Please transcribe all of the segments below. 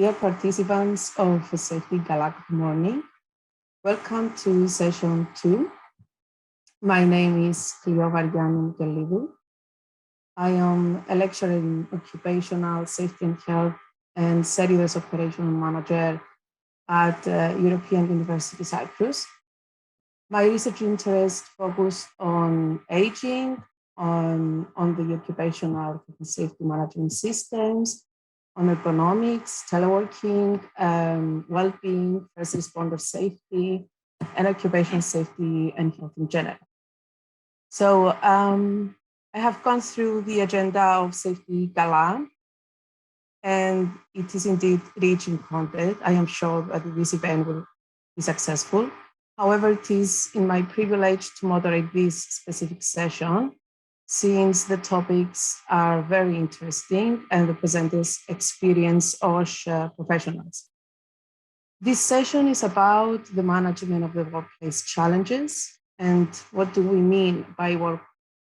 Dear participants of Safety GALA, good morning. Welcome to session 2. My name is Clio Vargian Gelibu. I am a lecturer in occupational safety and health and serious operational manager at European University Cyprus. My research interest focused on aging, on the occupational safety management systems, on ergonomics, teleworking, well-being, first responder safety, and occupational safety and health in general. So I have gone through the agenda of Safety GALA, and it is indeed rich in content. I am sure that this event will be successful. However, it is in my privilege to moderate this specific session, since the topics are very interesting and the presenters experience OSH professionals. This session is about the management of the workplace challenges. And what do we mean by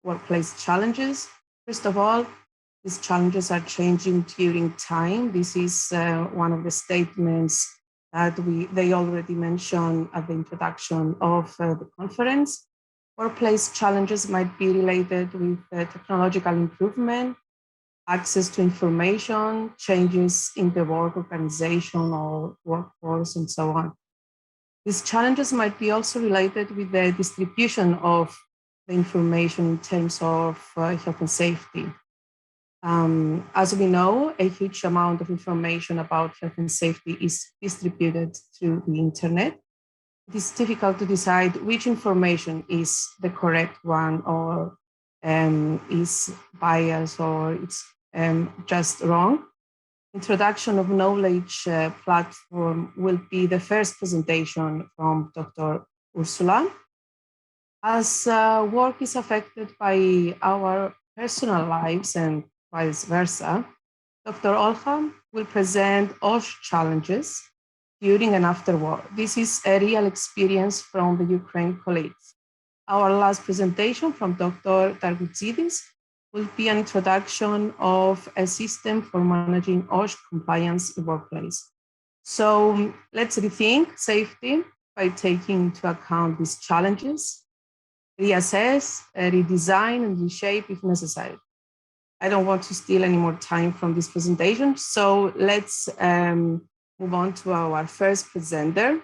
workplace challenges? First of all, these challenges are changing during time. This is one of the statements that they already mentioned at the introduction of the conference. Workplace challenges might be related with technological improvement, access to information, changes in the work organization or workforce, and so on. These challenges might be also related with the distribution of the information in terms of health and safety. As we know, a huge amount of information about health and safety is distributed through the internet. It is difficult to decide which information is the correct one or is biased or it's just wrong. Introduction of knowledge platform will be the first presentation from Dr. Ursula. As work is affected by our personal lives and vice versa, Dr. Olha will present OSH challenges during and after war. This is a real experience from the Ukraine colleagues. Our last presentation from Dr. Dargoutzidis will be an introduction of a system for managing OSH compliance in workplace. So let's rethink safety by taking into account these challenges, reassess, redesign, and reshape if necessary. I don't want to steal any more time from this presentation, so let's move on to our first presenter,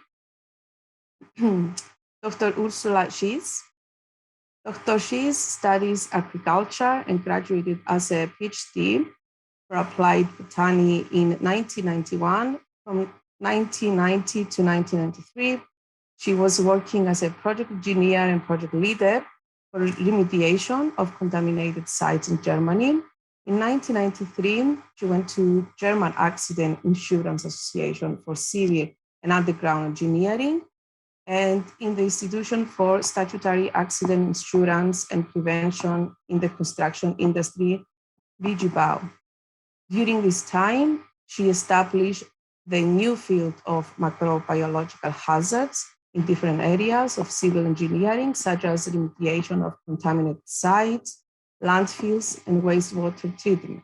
Dr. Ursula Schiess. Dr. Schiess studies agriculture and graduated as a PhD for applied botany in 1991. From 1990 to 1993, she was working as a project engineer and project leader for remediation of contaminated sites in Germany. In 1993, she went to German Accident Insurance Association for civil and underground engineering, and in the Institution for Statutory Accident Insurance and Prevention in the Construction Industry, VGBAU. During this time, she established the new field of microbiological hazards in different areas of civil engineering, such as remediation of contaminated sites, landfills, and wastewater treatment.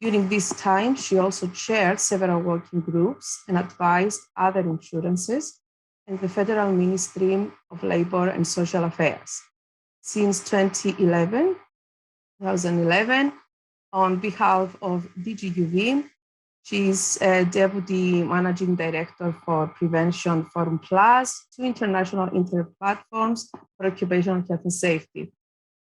During this time, she also chaired several working groups and advised other insurances and the Federal Ministry of Labor and Social Affairs. Since 2011, on behalf of DGUV, she is Deputy Managing Director for Prevention Forum Plus, two international internet platforms for occupational health and safety.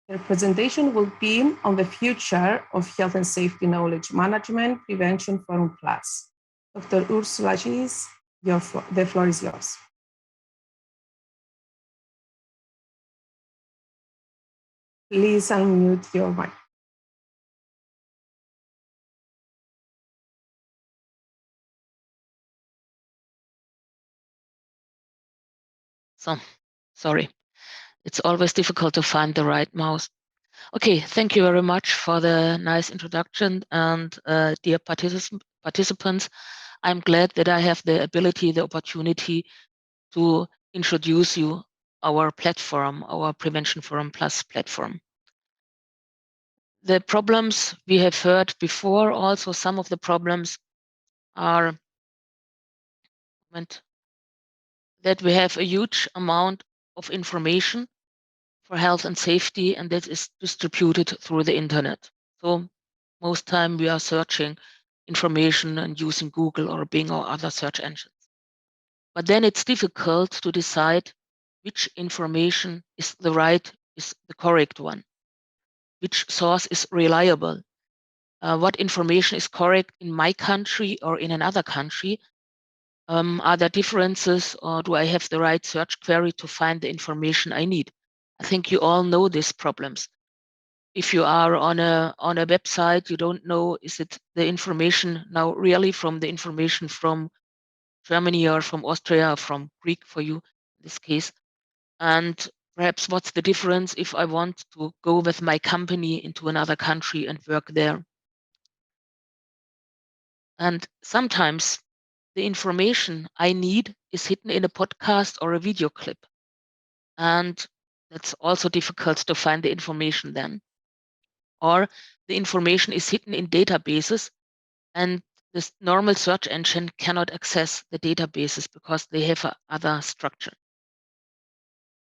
Her presentation will be on the future of health and safety knowledge management, Prevention Forum Plus. Dr. Ursula Schiess, the floor is yours. Please unmute your mic. So, sorry. It's always difficult to find the right mouse. Okay, thank you very much for the nice introduction, and dear participants, I'm glad that I have the ability, the opportunity to introduce you our platform, our Prevention Forum Plus platform. The problems we have heard before, also some of the problems are that we have a huge amount of information for health and safety, and that is distributed through the internet. So most time we are searching information and using Google or Bing or other search engines. But then it's difficult to decide which information is the correct one, which source is reliable, what information is correct in my country or in another country. Are there differences, or do I have the right search query to find the information I need? I think you all know these problems. If you are on a website, you don't know, is it the information now really from the information from Germany or from Austria or from Greek for you in this case? And perhaps what's the difference if I want to go with my company into another country and work there? And sometimes the information I need is hidden in a podcast or a video clip. And that's also difficult to find the information then. Or the information is hidden in databases, and this normal search engine cannot access the databases because they have other structure.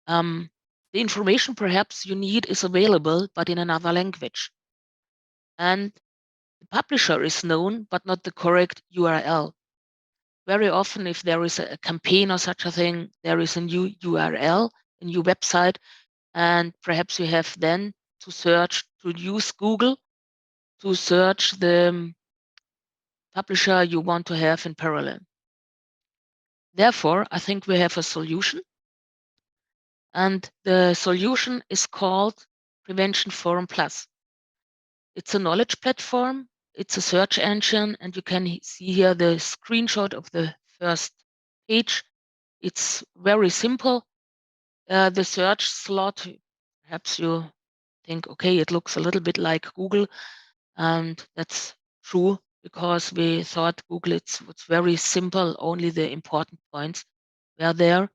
The information perhaps you need is available, but in another language. And the publisher is known, but not the correct URL. Very often, if there is a campaign or such a thing, there is a new URL, a new website, and perhaps you have then to use Google to search the publisher you want to have in parallel. Therefore, I think we have a solution, and the solution is called Prevention Forum Plus. It's a knowledge platform, it's a search engine, and you can see here the screenshot of the first page. It's very simple. The search slot, perhaps you think, okay, it looks a little bit like Google, and that's true because we thought Google it's very simple, only the important points were there.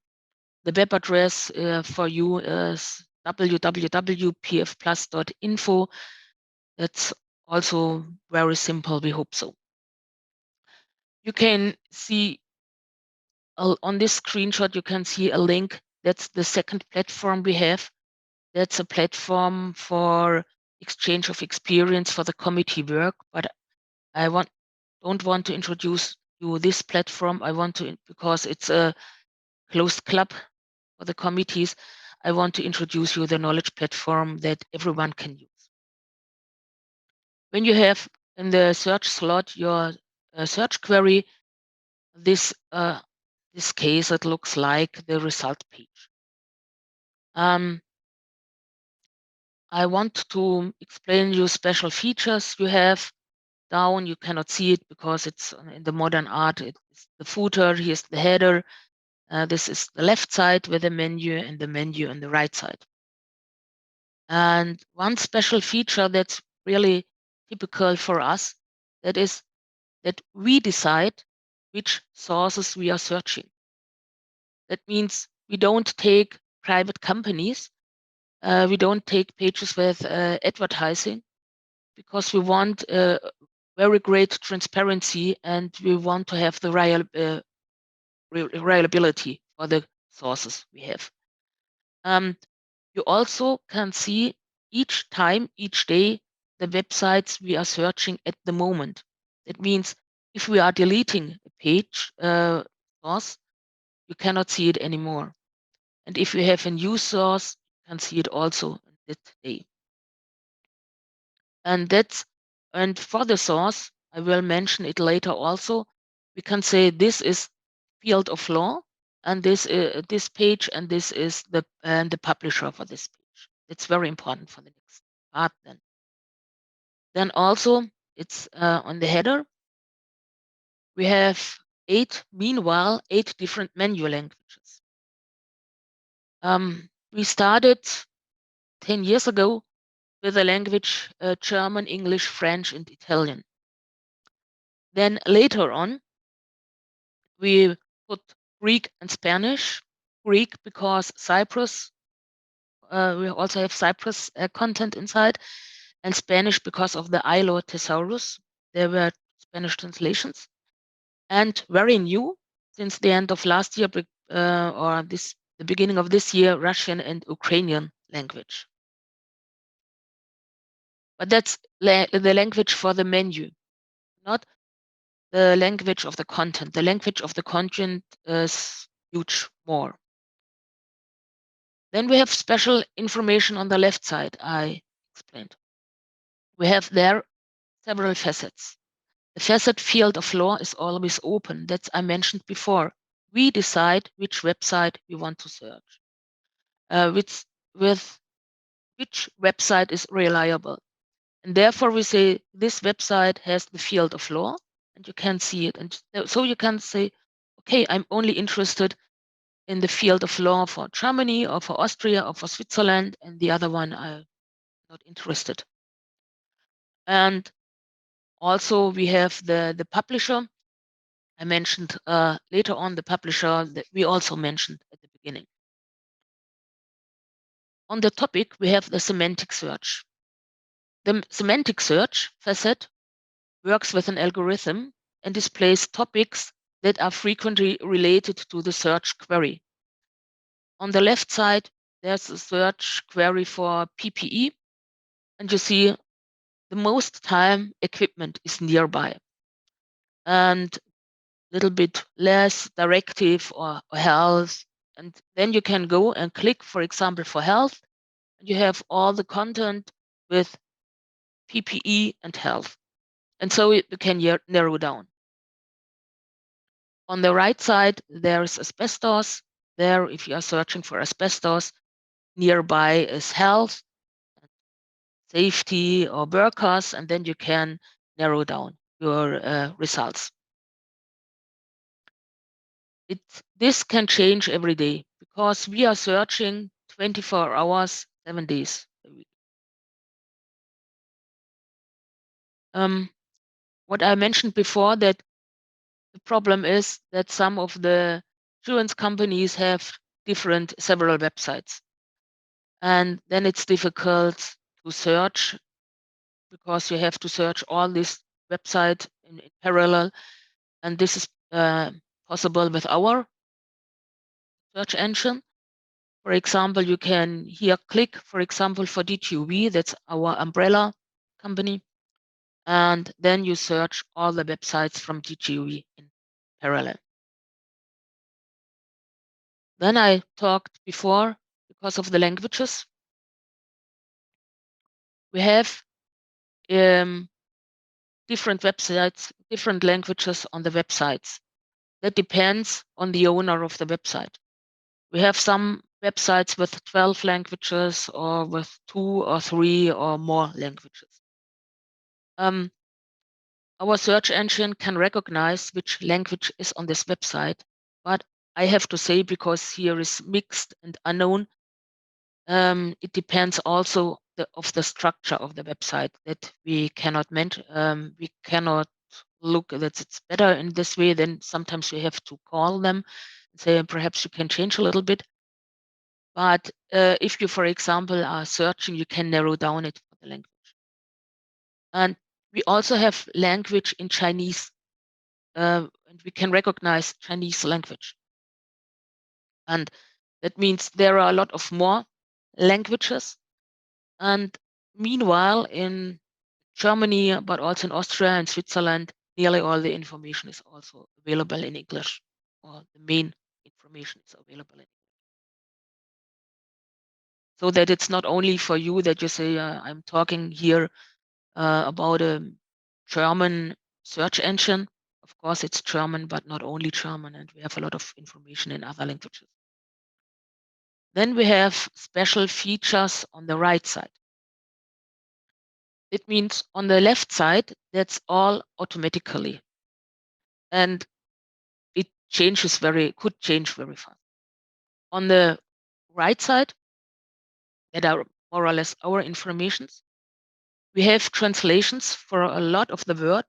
The web address for you is www.pfplus.info. That's also very simple, we hope so. You can see on this screenshot, you can see a link. That's the second platform we have. That's a platform for exchange of experience for the committee work, but I don't want to introduce you this platform. I want to, because it's a closed club for the committees, I want to introduce you the knowledge platform that everyone can use. When you have in the search slot your search query, this case, it looks like the result page. I want to explain you special features you have down. You cannot see it because it's in the modern art. It's the footer, here's the header. This is the left side with the menu and the menu on the right side. And one special feature that's really typical for us, that is that we decide which sources we are searching. That means we don't take private companies. We don't take pages with advertising because we want very great transparency and we want to have the reliability for the sources we have. You also can see each time, each day, the websites we are searching at the moment. That means if we are deleting a page source, you cannot see it anymore. And if you have a new source, you can see it also that day. And for the source, I will mention it later also, we can say this is field of law, and this page, and this is the publisher for this page. It's very important for the next part then. Then also it's on the header. We have meanwhile, eight different menu languages. We started 10 years ago with the language German, English, French, and Italian. Then later on, we put Greek and Spanish. Greek because Cyprus, we also have Cyprus content inside, and Spanish because of the ILO thesaurus. There were Spanish translations. And very new, since the end of last year or the beginning of this year, Russian and Ukrainian language. But that's the language for the menu, not the language of the content. The language of the content is huge more. Then we have special information on the left side, I explained. We have there several facets. The facet field of law is always open. That's I mentioned before. We decide which website we want to search, with which website is reliable. And therefore we say this website has the field of law and you can see it. And so you can say, okay, I'm only interested in the field of law for Germany or for Austria or for Switzerland, and the other one I'm not interested. And also we have the publisher. I mentioned later on the publisher that we also mentioned at the beginning. On the topic, we have the semantic search. The semantic search facet works with an algorithm and displays topics that are frequently related to the search query. On the left side, there's a search query for PPE, and you see the most time equipment is nearby. And little bit less directive or health. And then you can go and click, for example, for health. And you have all the content with PPE and health. And so you can narrow down. On the right side, there's asbestos. There, if you are searching for asbestos, nearby is health, safety, or workers, and then you can narrow down your results. This can change every day because we are searching 24 hours, 7 days a week. What I mentioned before, that the problem is that some of the insurance companies have several websites. And then it's difficult to search because you have to search all these websites in parallel. And this is possible with our search engine. For example, you can here click, for example, for DTUV, that's our umbrella company. And then you search all the websites from DTUV in parallel. Then I talked before, because of the languages, we have different websites, different languages on the websites. That depends on the owner of the website. We have some websites with 12 languages or with 2 or 3 or more languages. Our search engine can recognize which language is on this website, but I have to say, because here is mixed and unknown, it depends also of the structure of the website that we cannot we cannot look that it's better in this way. Then sometimes we have to call them and say, perhaps you can change a little bit. But if you, for example, are searching, you can narrow down it for the language. And we also have language in Chinese, and we can recognize Chinese language. And that means there are a lot of more languages. And meanwhile, in Germany, but also in Austria and Switzerland, nearly all the information is also available in English, or the main information is available in English. So that it's not only for you that you say, I'm talking here about a German search engine. Of course, it's German, but not only German, and we have a lot of information in other languages. Then we have special features on the right side. It means on the left side, that's all automatically. And it could change very fast. On the right side, that are more or less our informations. We have translations for a lot of the word,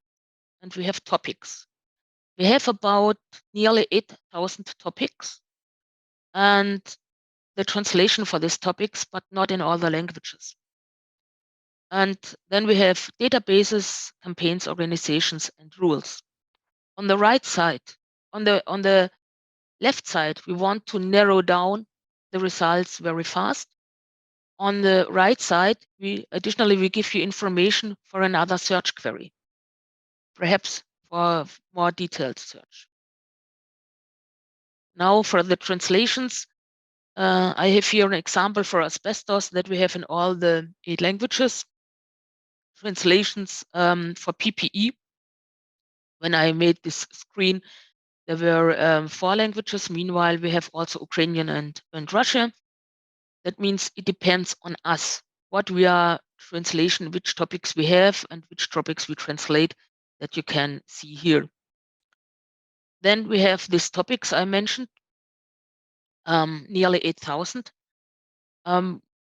and we have topics. We have about nearly 8,000 topics, and the translation for these topics, but not in all the languages. And then we have databases, campaigns, organizations, and rules. On the right side, on the left side, we want to narrow down the results very fast. On the right side, we give you information for another search query, perhaps for more detailed search. Now for the translations, I have here an example for asbestos that we have in all the 8 languages. Translations for PPE. When I made this screen, there were 4 languages. Meanwhile, we have also Ukrainian and Russian. That means it depends on us what we are translation, which topics we have and which topics we translate, that you can see here. Then we have these topics I mentioned, nearly 8,000.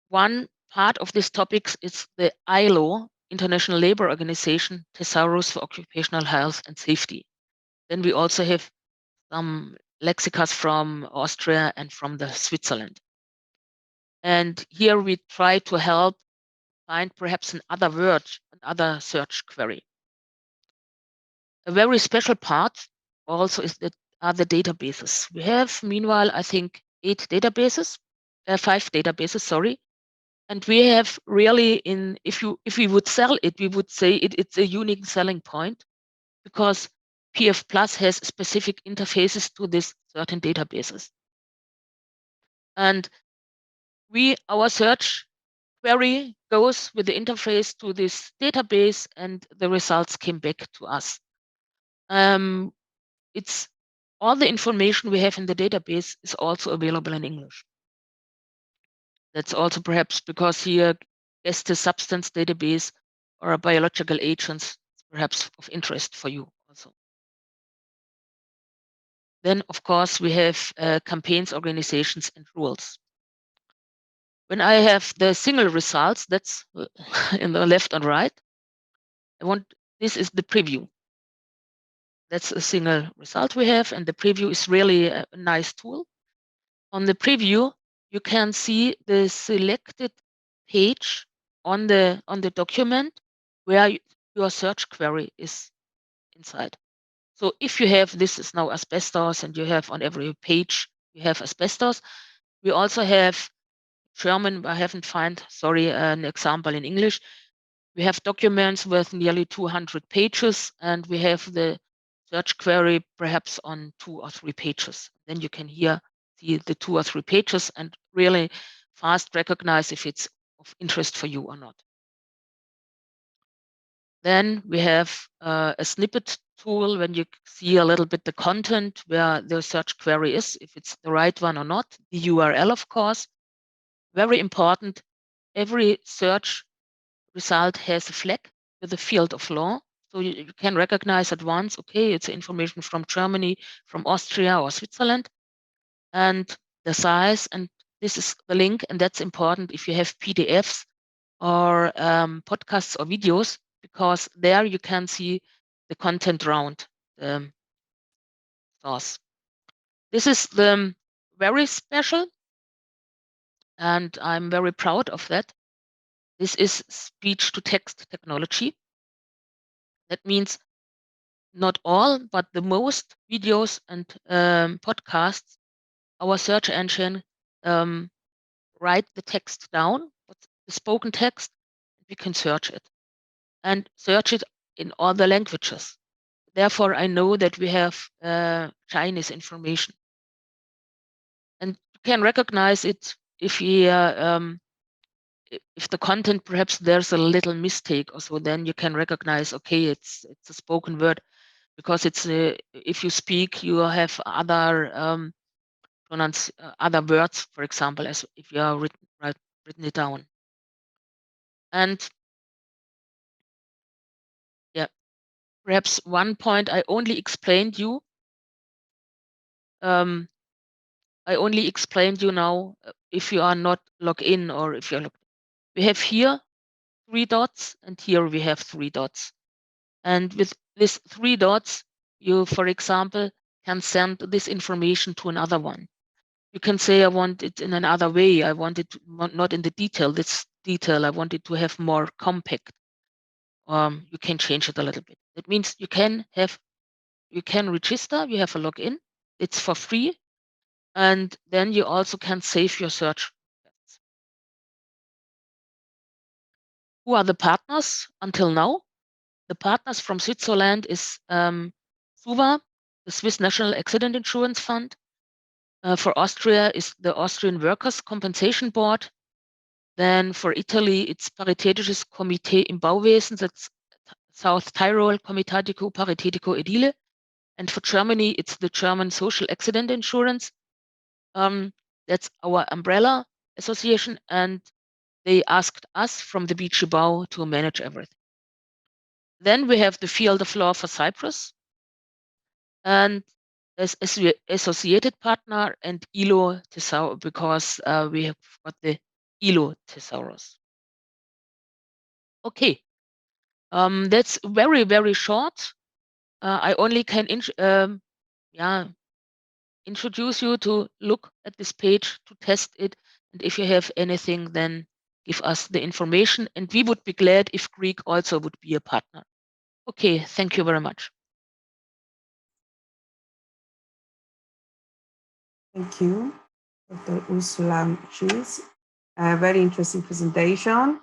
One part of these topics is the ILO, International Labour Organization, Thesaurus for Occupational Health and Safety. Then we also have some lexicas from Austria and from the Switzerland. And here we try to help find perhaps another word, another search query. A very special part also is that are the databases. We have, meanwhile, I think 5 databases, sorry. And we have really if we would sell it, we would say it's a unique selling point, because PF Plus has specific interfaces to these certain databases. And our search query goes with the interface to this database, and the results came back to us. It's all the information we have in the database is also available in English. That's also perhaps because here is the substance database or biological agents perhaps of interest for you also. Then, of course, we have campaigns, organizations, and rules. When I have the single results, that's in the left and right, this is the preview. That's a single result we have, and the preview is really a nice tool. On the preview, you can see the selected page on the document where your search query is inside. So if you have, this is now asbestos, and you have on every page, you have asbestos. We also have German, I haven't found, sorry, an example in English. We have documents with nearly 200 pages, and we have the search query perhaps on 2 or 3 pages. Then you can here see the 2 or 3 pages and really fast recognize if it's of interest for you or not. Then we have a snippet tool when you see a little bit the content where the search query is, if it's the right one or not. The URL, of course, very important. Every search result has a flag with a field of law. So you can recognize at once, okay, it's information from Germany, from Austria or Switzerland, and the size, and this is the link, and that's important if you have PDFs or podcasts or videos, because there you can see the content around the source. This is the very special, and I'm very proud of that. This is speech-to-text technology. That means not all, but the most videos and podcasts, our search engine write the text down, the spoken text, we can search it and search it in all the languages. Therefore, I know that we have Chinese information. And you can recognize it if the content, perhaps there's a little mistake or so, then you can recognize, okay, it's a spoken word, because it's if you speak, you have other other words, for example, as if you are written it down. And yeah, perhaps one point I only explained you. I only explained you now if you are not logged in or if you're logged in. We have here 3 dots, and here we have 3 dots. And with these 3 dots, you, for example, can send this information to another one. You can say, I want it in another way. I want it not in the detail. This detail, I want it to have more compact. You can change it a little bit. That means you can register. You have a login. It's for free. And then you also can save your search. Who are the partners until now? The partners from Switzerland is SUVA, the Swiss National Accident Insurance Fund. For Austria is the Austrian Workers' Compensation Board. Then for Italy, it's Paritätisches Komitee im Bauwesen, that's South Tyrol Comitatico Paritetico Edile. And for Germany, it's the German Social Accident Insurance. That's our umbrella association, and they asked us from the BG Bau to manage everything. Then we have the Field of Law for Cyprus, and as associated partner and ILO Thesaurus, because we have got the ILO Thesaurus. Okay, that's very, very short. I only can introduce you to look at this page to test it. And if you have anything, then give us the information. And we would be glad if Greek also would be a partner. Okay, thank you very much. Thank you, Dr. Ursula Schies. A very interesting presentation.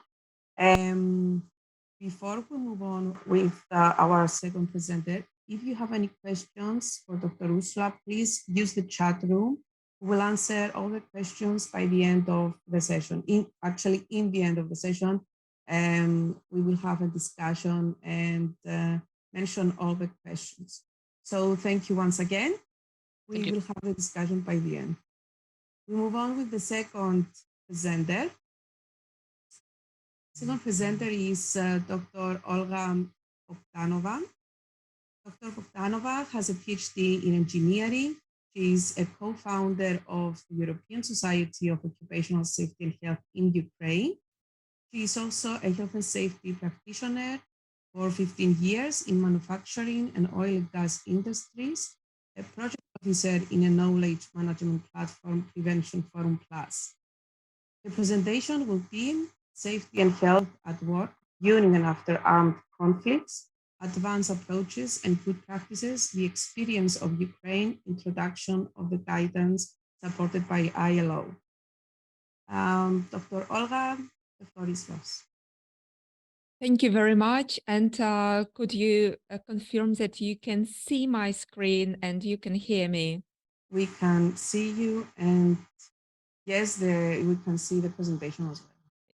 Before we move on with our second presenter, if you have any questions for Dr. Ursula, please use the chat room. We'll answer all the questions by the end of the session. In the end of the session, we will have a discussion and mention all the questions. So thank you once again. We will have the discussion by the end. We move on with the second presenter. Second presenter is Dr. Olga Bogdanova. Dr. Bogdanova has a PhD in engineering. She is a co-founder of the European Society of Occupational Safety and Health in Ukraine. She is also a health and safety practitioner for 15 years in manufacturing and oil and gas industries, a project officer in a knowledge management platform, Prevention Forum Plus. The presentation will be Safety and Health at Work During and After Armed Conflicts, Advanced Approaches and Good Practices, the Experience of Ukraine, Introduction of the Guidance supported by ILO. Dr. Olga, the floor is yours. Thank you very much. And could you confirm that you can see my screen and you can hear me? We can see you, and yes, we can see the presentation as well.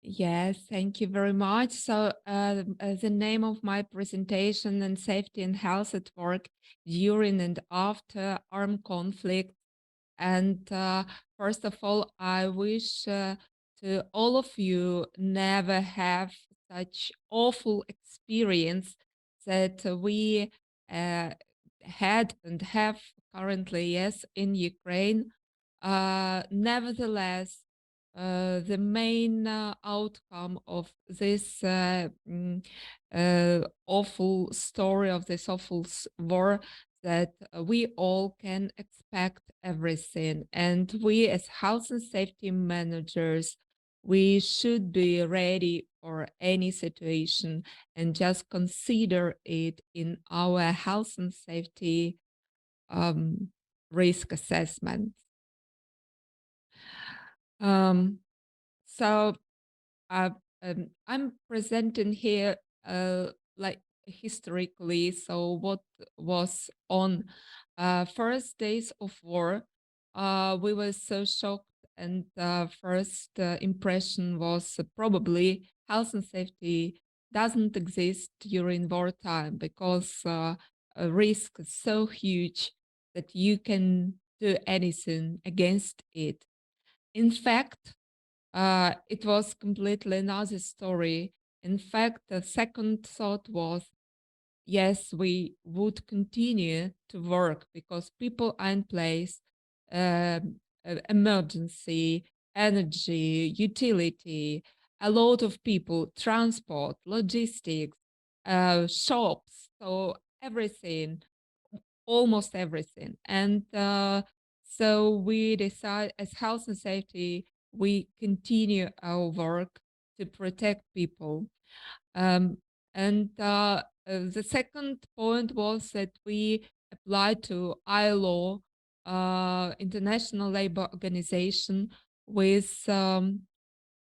Yes, thank you very much. So the name of my presentation and safety and health at work during and after armed conflict. And first of all, I wish to all of you never have such awful experience that we had and have currently, yes, in Ukraine. Nevertheless, the main outcome of this awful story, of this awful war, that we all can expect everything. And we as health and safety managers, we should be ready for any situation and just consider it in our health and safety risk assessment. So I'm presenting here like historically. So what was on first days of war? We were so shocked, and first impression was probably health and safety doesn't exist during wartime because a risk is so huge that you can do anything against it. In fact, it was completely another story. In fact, the second thought was, yes, we would continue to work because people are in place, emergency, energy, utility, a lot of people, transport, logistics, shops, so everything, almost everything. And so we decide as health and safety, we continue our work to protect people. And the second point was that we applied to ILO International Labour Organization with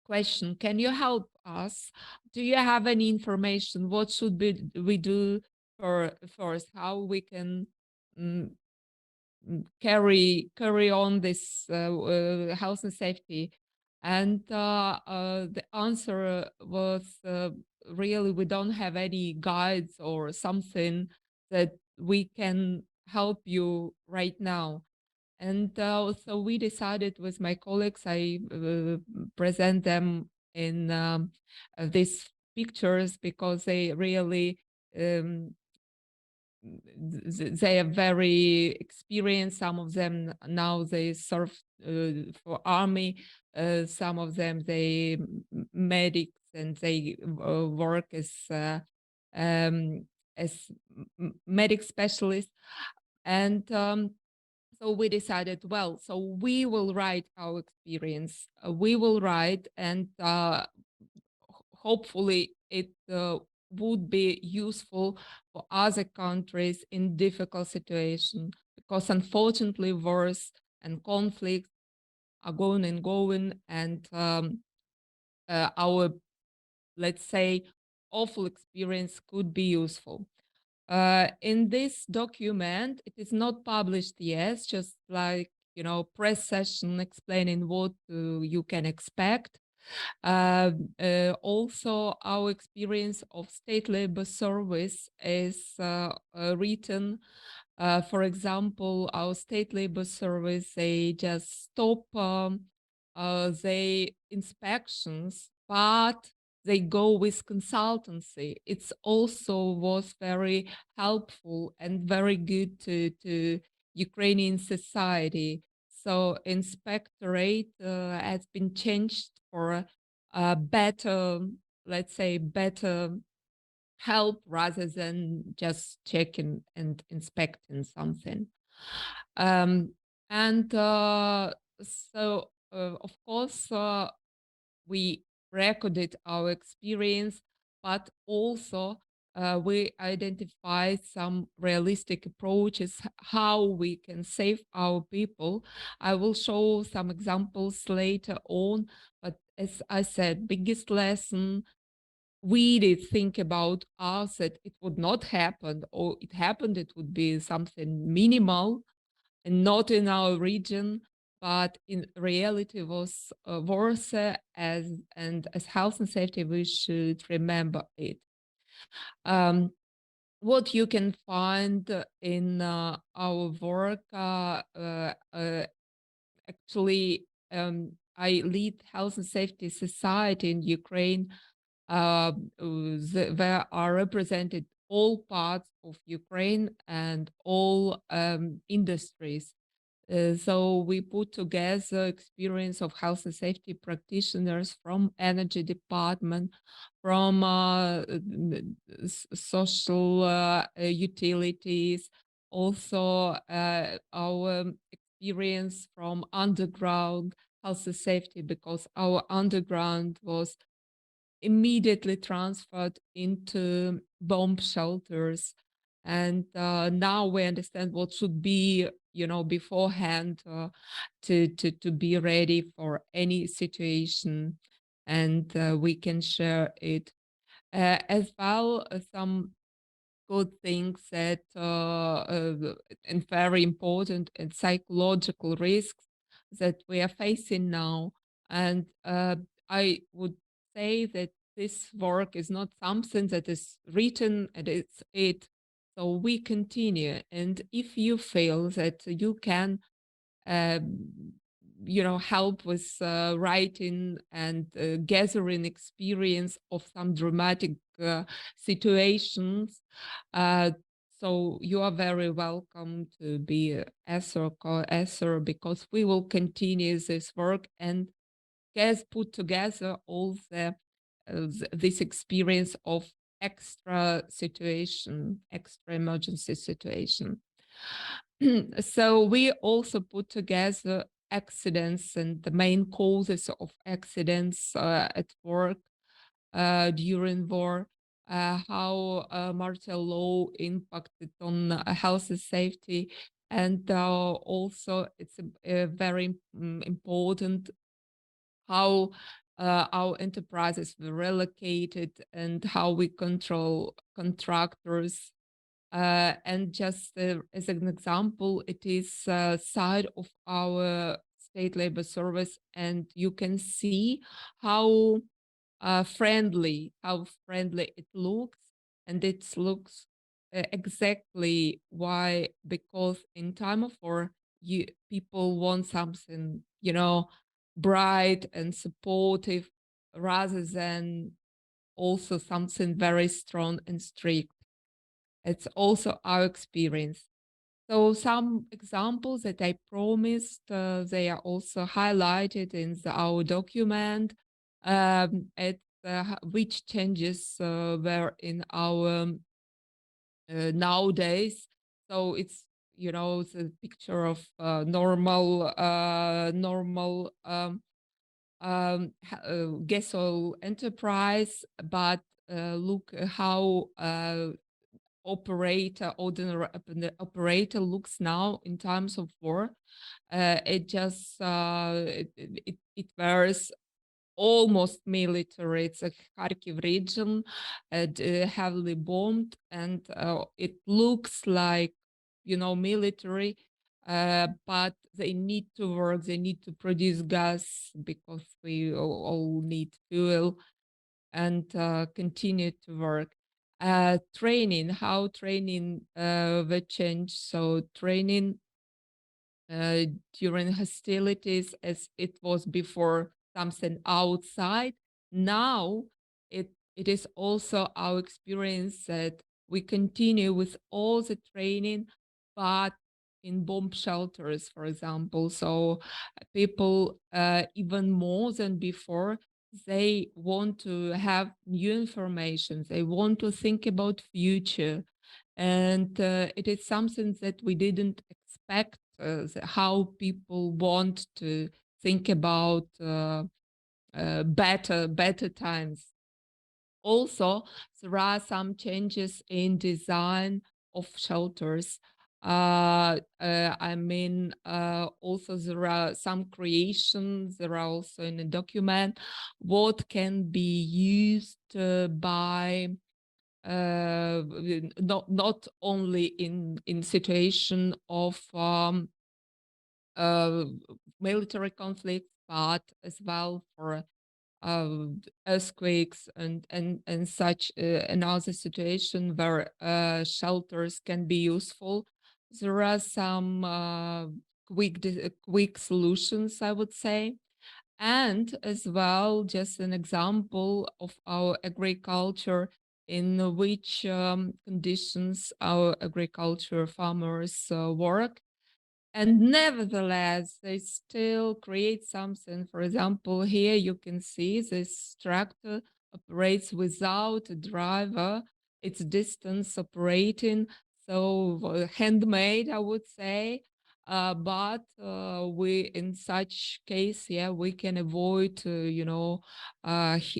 question. Can you help us? Do you have any information? What should we do first? How we can mm, carry on this health and safety? And the answer was really we don't have any guides or something that we can help you right now. And so we decided with my colleagues, I present them in these pictures because they really um, they are very experienced. Some of them now they serve for army. Some of them they medics and they work um, as medic specialists. And so we decided, well, so we will write our experience. We will write, and hopefully it would be useful for other countries in difficult situations, because unfortunately wars and conflicts are going and going, and our, let's say, awful experience could be useful. In this document, it is not published yet, just like, press session explaining what you can expect. Also, our experience of state labor service is written. For example, our state labor service, they just stop the inspections, but they go with consultancy. It's also was very helpful and very good to Ukrainian society. So inspectorate has been changed for better, let's say, better help rather than just checking and inspecting something. Um, and so, of course, we recorded our experience, but also we identified some realistic approaches how we can save our people. I will show some examples later on, but as I said, biggest lesson, we did think about us that it would not happen, or it happened, it would be something minimal and not in our region, but in reality was worse, as health and safety, we should remember it. What you can find in our work, actually, I lead Health and Safety Society in Ukraine. There are represented all parts of Ukraine and all industries. So we put together experience of health and safety practitioners from energy department, from social utilities, also our experience from underground health and safety, because our underground was immediately transferred into bomb shelters. And now we understand what should be, beforehand to be ready for any situation. And we can share it. As well, some good things that and very important and psychological risks that we are facing now. And I would say that this work is not something that is written and it's it. So we continue. And if you feel that you can um, help with writing and gathering experience of some dramatic situations. Uh, so you are very welcome to be a ESSER, co-ESSER, because we will continue this work and put together all this experience of extra situation, extra emergency situation. So we also put together accidents and the main causes of accidents at work during war, how martial law impacted on health and safety, And also, it's a very important how our enterprises were relocated and how we control contractors. And just as an example, it is side of our state labor service, and you can see how how friendly it looks, and it looks exactly why, because in time of war, people want something, bright and supportive, rather than also something very strong and strict. It's also our experience. So some examples that I promised, they are also highlighted in our document. At which changes were in our nowadays. So it's the picture of normal gas oil enterprise, but look how operator looks now in times of war. It wears almost military. It's a Kharkiv region, heavily bombed, and it looks like military. But they need to work. They need to produce gas because we all need fuel, and continue to work. Training, how training will change. So training uh, during hostilities, as it was before, something outside. Now it is also our experience that we continue with all the training, but in bomb shelters, for example. So people, even more than before, they want to have new information. They want to think about future, and it is something that we didn't expect, how people want to think about better times. Also, there are some changes in design of shelters. Also there are some creations. There are also in a document what can be used by not only in situation of uh, military conflicts, but as well for uh, earthquakes and such another situation where shelters can be useful. There are some quick solutions, I would say. And as well, just an example of our agriculture, in which conditions our agriculture farmers work. And nevertheless, they still create something. For example, here you can see this tractor operates without a driver. It's distance operating, so handmade, I would say. But we, in such case, yeah, we can avoid,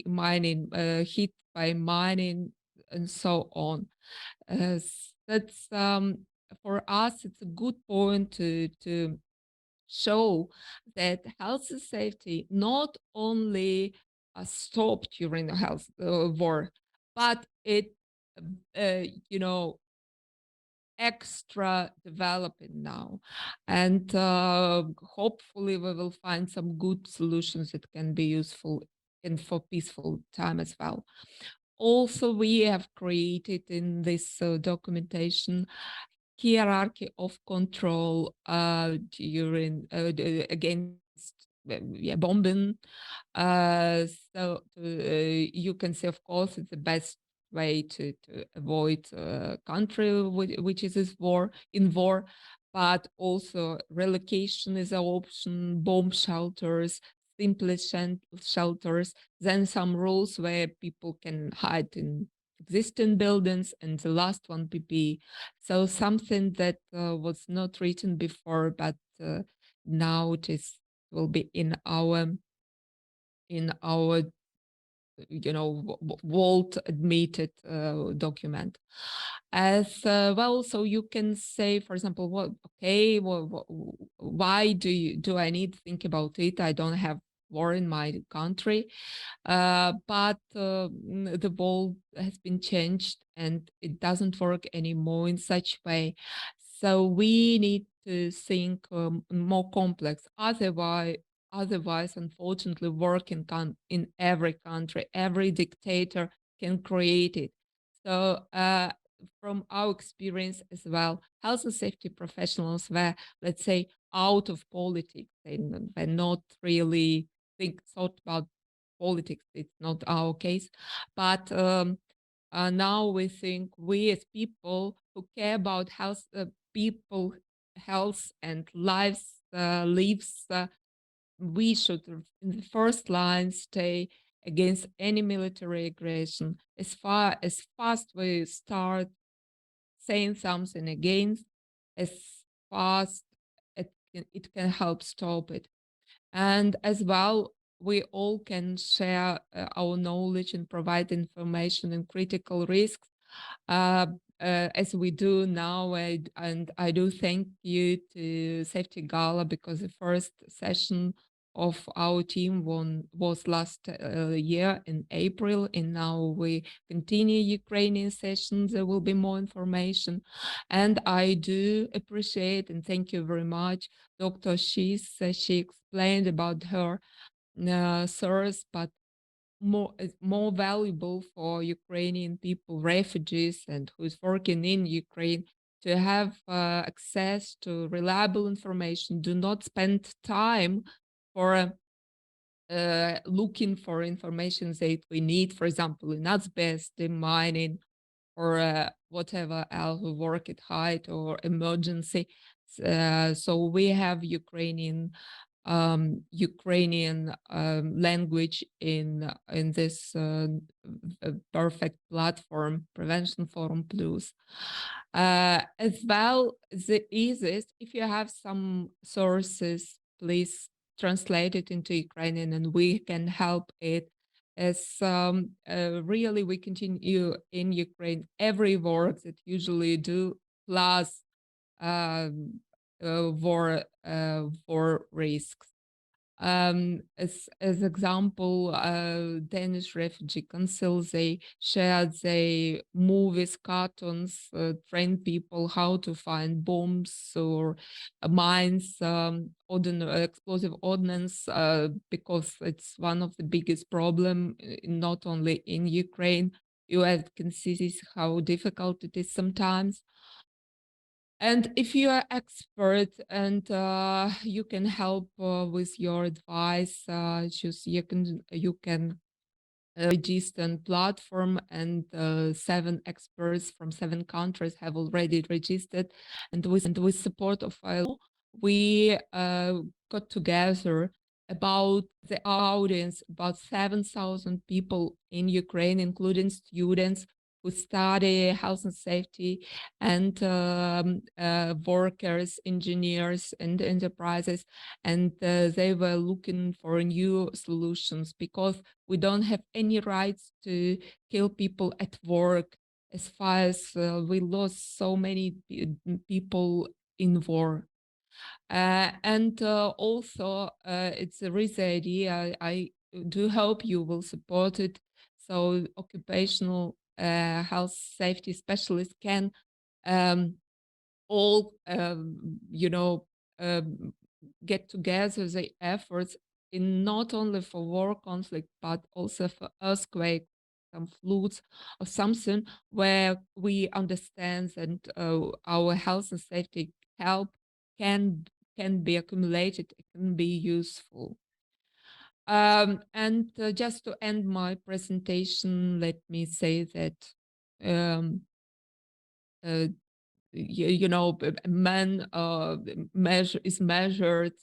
mining, hit by mining, and so on. That's for us. It's a good point to show that health and safety not only stopped during the health war, but it you know extra developing now, and hopefully we will find some good solutions that can be useful and for peaceful time as well. Also, we have created in this documentation hierarchy of control during against bombing. You can see, of course, it's the best way to avoid country which is in war, but also relocation is an option, bomb shelters, simplest shelters, then some rules where people can hide in existing buildings, and the last one PP. So something that was not written before, but now it is will be in our Vault admitted document. As well, so you can say, for example, why do I need to think about it? I don't have war in my country, but the world has been changed and it doesn't work anymore in such way. So we need to think more complex. Otherwise, unfortunately, work in every country, every dictator can create it. So from our experience as well, health and safety professionals were, let's say, out of politics. They were not really thought about politics. It's not our case. But now we think we as people who care about people, health and lives, we should in the first line stay against any military aggression. As fast we start saying something against, as fast it can help stop it. And as well, we all can share our knowledge and provide information and critical risks uh, as we do now. And I do thank you to Safety Gala because the first session of our team was last year in April, and now we continue Ukrainian sessions. There will be more information. And I do appreciate and thank you very much, Dr. She explained about her source, but more valuable for Ukrainian people, refugees, and who's working in Ukraine to have access to reliable information. Do not spend time for looking for information that we need, for example, in asbestos, in mining, or whatever else, work at height or emergency. So we have Ukrainian language in this perfect platform, Prevention Forum Plus. As well, the easiest, if you have some sources, please translate it into Ukrainian and we can help it. As really we continue in Ukraine every work that usually do plus um, war risks. As example, Danish Refugee Council, they shared their movies, cartoons, train people how to find bombs or mines, explosive ordnance, because it's one of the biggest problem, not only in Ukraine. You can see this, how difficult it is sometimes. And if you are expert and you can help with your advice, you can register platform, and 7 experts from 7 countries have already registered. And with support of ILO, we got together about the audience, about 7,000 people in Ukraine, including students who study health and safety, and workers, engineers, and enterprises. And they were looking for new solutions because we don't have any rights to kill people at work, as far as we lost so many people in war. And also, it's a really idea. I do hope you will support it. So occupational health safety specialists can all, get together the efforts in not only for war conflict, but also for earthquake, some floods or something where we understand that our health and safety help can can be accumulated, it can be useful. And just to end my presentation, let me say that um, man is measured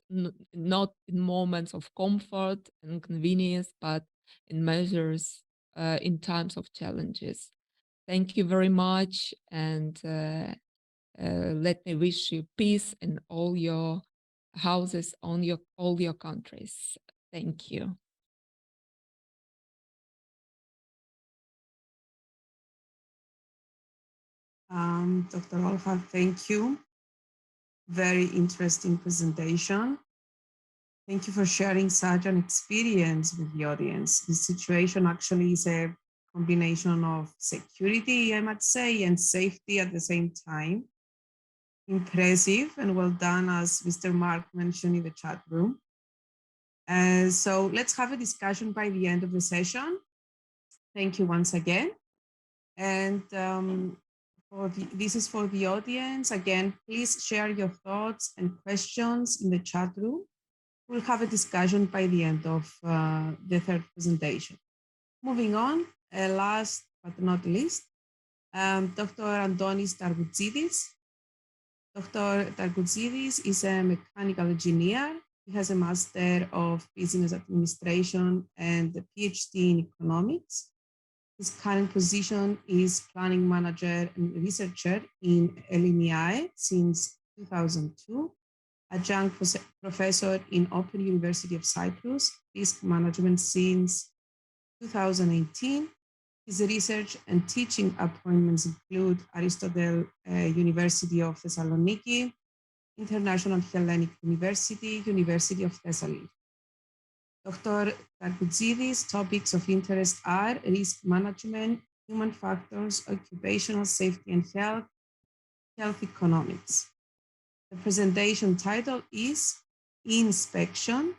not in moments of comfort and convenience, but in measures in times of challenges. Thank you very much, and let me wish you peace in all your houses, on all your countries. Thank you. Dr. Olha, thank you. Very interesting presentation. Thank you for sharing such an experience with the audience. This situation actually is a combination of security, I might say, and safety at the same time. Impressive and well done, as Mr. Mark mentioned in the chat room. So let's have a discussion by the end of the session. Thank you once again. And this is for the audience. Again, please share your thoughts and questions in the chat room. We'll have a discussion by the end of the third presentation. Moving on, last but not least, Dr. Antonis Targoutsidis. Dr. Targoutsidis is a mechanical engineer. He has a Master of Business Administration and a PhD in Economics. His current position is Planning Manager and Researcher in LMEI since 2002, Adjunct Professor in Open University of Cyprus, Risk Management since 2018. His research and teaching appointments include Aristotle University of Thessaloniki, International Hellenic University, University of Thessaloniki. Dr. Targoutsidis' topics of interest are risk management, human factors, occupational safety and health, health economics. The presentation title is Inspection,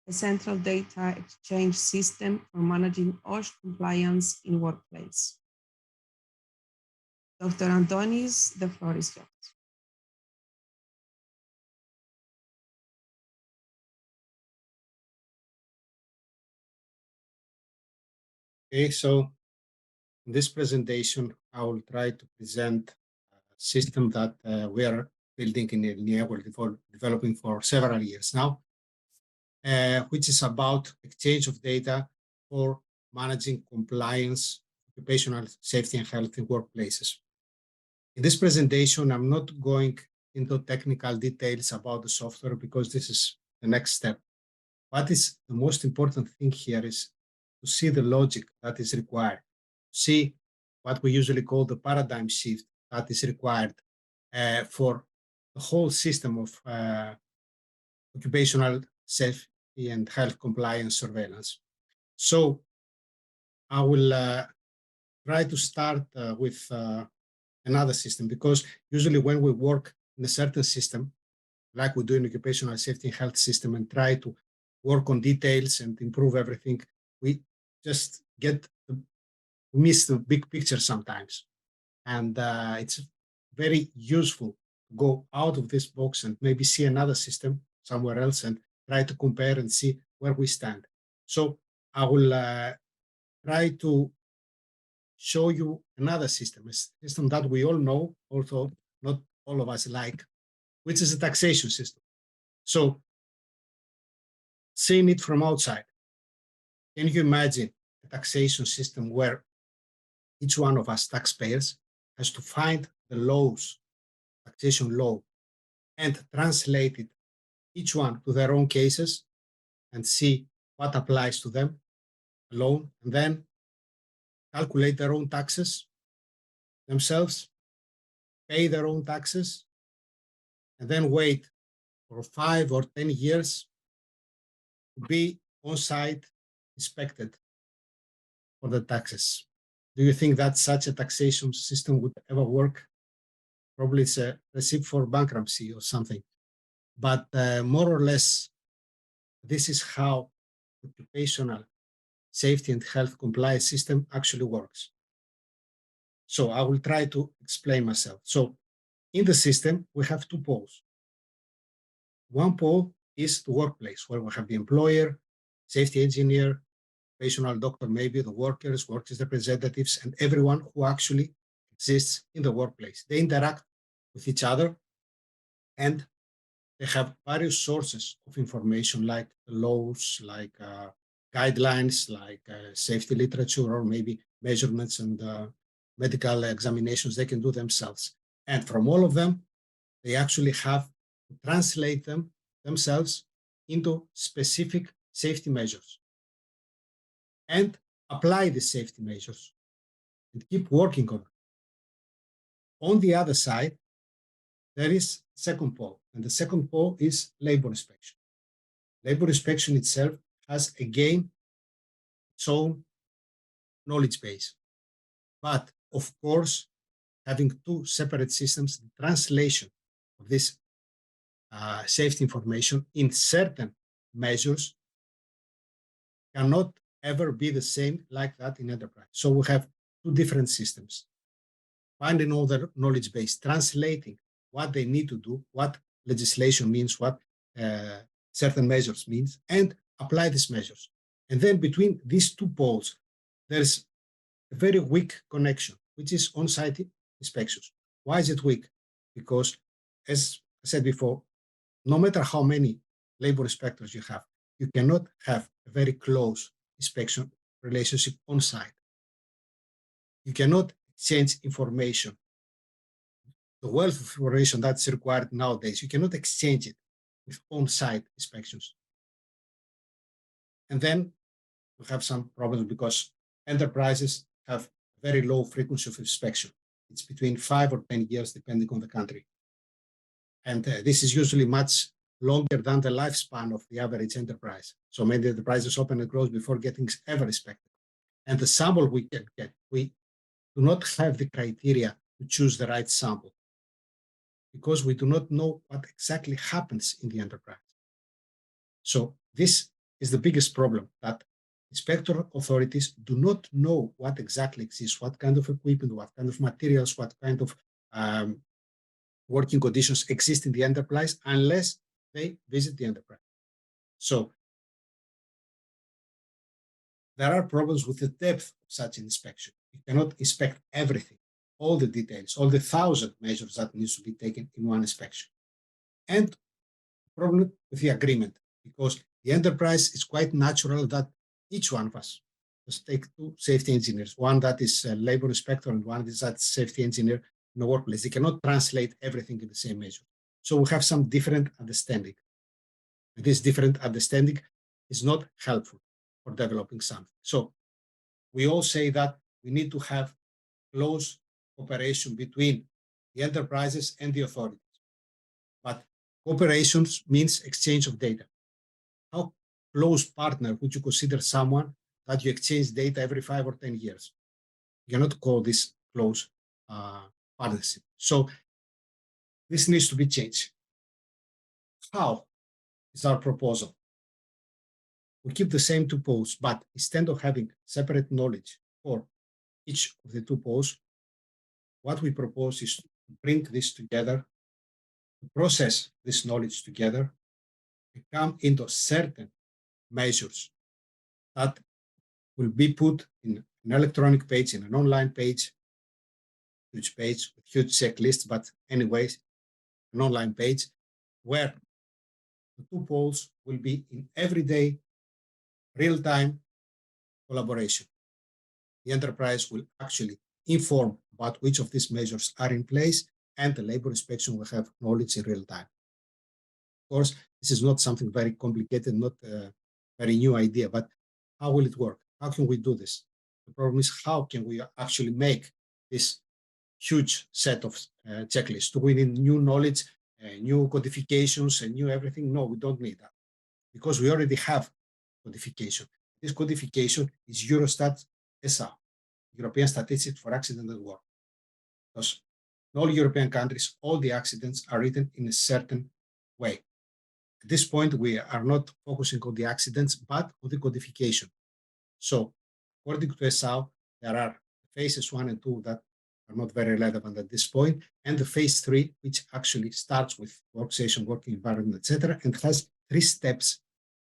a central data exchange system for managing OSH compliance in workplace. Dr. Antonis, the floor is yours. Okay, so in this presentation, I will try to present a system that we are building in ELNIA, we're developing for several years now, which is about exchange of data for managing compliance, occupational safety and health in workplaces. In this presentation, I'm not going into technical details about the software because this is the next step. What is the most important thing here is to see the logic that is required, see what we usually call the paradigm shift that is required for the whole system of occupational safety and health compliance surveillance. So I will try to start with another system, because usually when we work in a certain system, like we do in occupational safety and health system, and try to work on details and improve everything, we just miss the big picture sometimes. And it's very useful to go out of this box and maybe see another system somewhere else and try to compare and see where we stand. So I will try to show you another system, a system that we all know, although not all of us like, which is a taxation system. So seeing it from outside, can you imagine a taxation system where each one of us taxpayers has to find the laws, taxation law, and translate it, each one to their own cases, and see what applies to them alone, and then calculate their own taxes themselves, pay their own taxes, and then wait for 5 or 10 years to be on site inspected for the taxes? Do you think that such a taxation system would ever work? Probably it's a receipt for bankruptcy or something. But more or less, this is how occupational safety and health compliance system actually works. So I will try to explain myself. So in the system, we have two poles. One pole is the workplace, where we have the employer, safety engineer, occupational doctor, maybe the workers, workers representatives, and everyone who actually exists in the workplace. They interact with each other, and they have various sources of information, like laws, like guidelines, like safety literature, or maybe measurements and medical examinations they can do themselves. And from all of them, they actually have to translate them themselves into specific safety measures and apply the safety measures and keep working on it. On the other side, there is second pole, and the second pole is labor inspection. Labor inspection itself has, again, its own knowledge base. But of course, having two separate systems, the translation of this safety information in certain measures cannot ever be the same like that in enterprise. So we have two different systems. Finding all the knowledge base, translating what they need to do, what legislation means, what certain measures means, and apply these measures. And then between these two poles, there's a very weak connection, which is on-site inspections. Why is it weak? Because, as I said before, no matter how many labor inspectors you have, you cannot have a very close inspection relationship on-site. You cannot exchange information. The wealth of information that's required nowadays, you cannot exchange it with on-site inspections. And then we have some problems because enterprises have very low frequency of inspection. It's between 5 or 10 years, depending on the country. And this is usually much longer than the lifespan of the average enterprise. So many enterprises open and close before getting ever inspected. And the sample we can get, we do not have the criteria to choose the right sample because we do not know what exactly happens in the enterprise. So this is the biggest problem, that inspector authorities do not know what exactly exists, what kind of equipment, what kind of materials, what kind of working conditions exist in the enterprise unless they visit the enterprise. So there are problems with the depth of such an inspection. You cannot inspect everything, all the details, all the 1,000 measures that needs to be taken in one inspection. And problem with the agreement, because the enterprise is quite natural that each one of us, let's take two safety engineers, one that is a labor inspector and one is that safety engineer in the workplace. They cannot translate everything in the same measure. So we have some different understanding. And this different understanding is not helpful for developing something. So we all say that we need to have close cooperation between the enterprises and the authorities. But cooperation means exchange of data. How close partner would you consider someone that you exchange data every 5 or 10 years? You cannot call this close partnership. So this needs to be changed. How is our proposal? We keep the same two poles, but instead of having separate knowledge for each of the two poles, what we propose is to bring this together, to process this knowledge together, and come into certain measures that will be put in an electronic page, in an online page, huge page with huge checklists, but anyways, an online page where the two poles will be in everyday, real-time collaboration. The enterprise will actually inform about which of these measures are in place, and the labor inspection will have knowledge in real time. Of course, this is not something very complicated, not a very new idea, but how will it work? How can we do this? The problem is, how can we actually make this huge set of checklists? Do we need new knowledge, new codifications, and new everything? No, we don't need that because we already have codification. This codification is Eurostat SA, European Statistics for Accident at Work. Because in all European countries, all the accidents are written in a certain way. At this point, we are not focusing on the accidents, but on the codification. So, according to SAO, there are phases 1 and 2 that are not very relevant at this point, and the phase 3, which actually starts with workstation, working environment, etc., and has 3 steps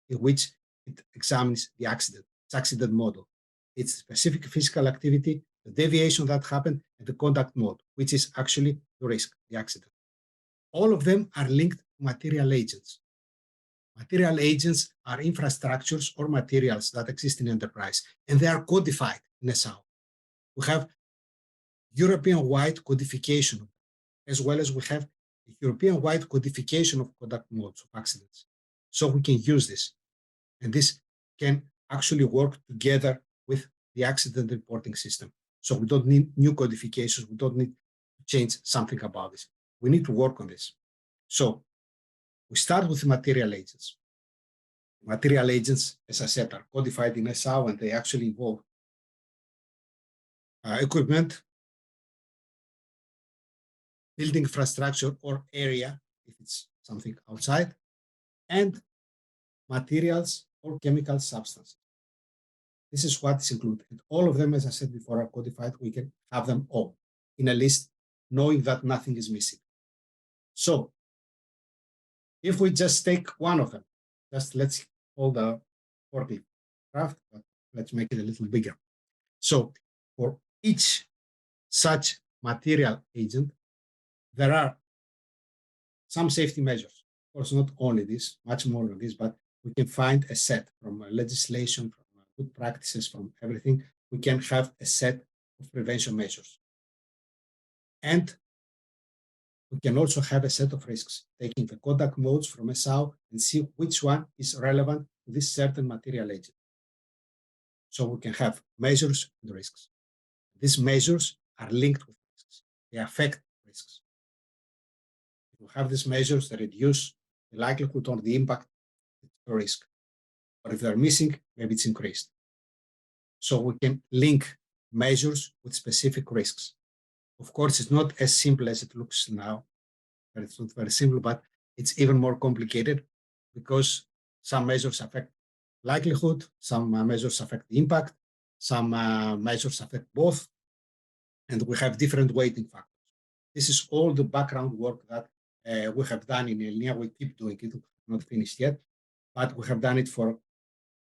in which it examines the accident, its accident model, its specific physical activity, the deviation that happened, and the conduct mode, which is actually the risk, the accident. All of them are linked to material agents. Material agents are infrastructures or materials that exist in enterprise, and they are codified in SAO. We have European-wide codification, as well as we have European-wide codification of conduct modes of accidents. So we can use this, and this can actually work together with the accident reporting system. So we don't need new codifications, we don't need to to change something about this. We need to work on this. So we start with material agents. Material agents, as I said, are codified in SAO, and they actually involve equipment, building infrastructure or area, if it's something outside, and materials or chemical substances. This is what is included. And all of them, as I said before, are codified. We can have them all in a list, knowing that nothing is missing. So if we just take one of them, just let's hold the forklift craft, but let's make it a little bigger. So for each such material agent, there are some safety measures. Of course, not only this, much more than this, but we can find a set from legislation, from good practices, from everything. We can have a set of prevention measures. And we can also have a set of risks, taking the contact modes from SAO and see which one is relevant to this certain material agent. So we can have measures and risks. These measures are linked with risks. They affect risks. If we have these measures that reduce the likelihood or the impact, it's a risk. Or if they're missing, maybe it's increased. So we can link measures with specific risks. Of course, it's not as simple as it looks now. It's not very simple, but it's even more complicated because some measures affect likelihood, some measures affect the impact, some measures affect both, and we have different weighting factors. This is all the background work that we have done in ELNIA. We keep doing it, not finished yet, but we have done it for a